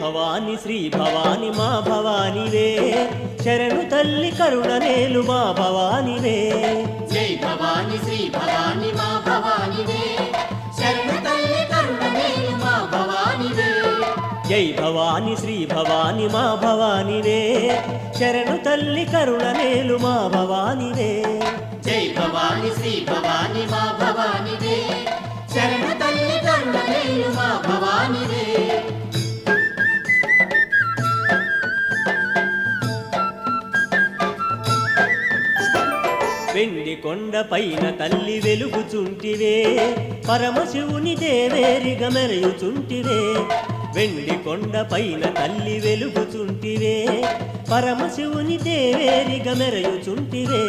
భవాని శ్రీ భవాని మా భవానివే శరణు తల్లి కరుణనేలు మా భవానివే జై భవాని శ్రీ భవాని మా భవానివే శరణు తల్లి కరుణనేలు మా భవానివే జై భవాని శ్రీ భవాని మా భవానివే శరణు తల్లి కరుణనేలు మా భవానివే జై భవాని శ్రీ భవాని మా భవానివే శరణు తల్లి కరుణనేలు మా భవానివే వెండి కొండ పైన తల్లి వెలుగుచుంటివే పరమశివుని దేవేరిగా మెరయుచుంటివే వెండి కొండ పైన తల్లి వెలుగుచుంటివే పరమశివుని దేవేరిగా మెరయుచుంటివే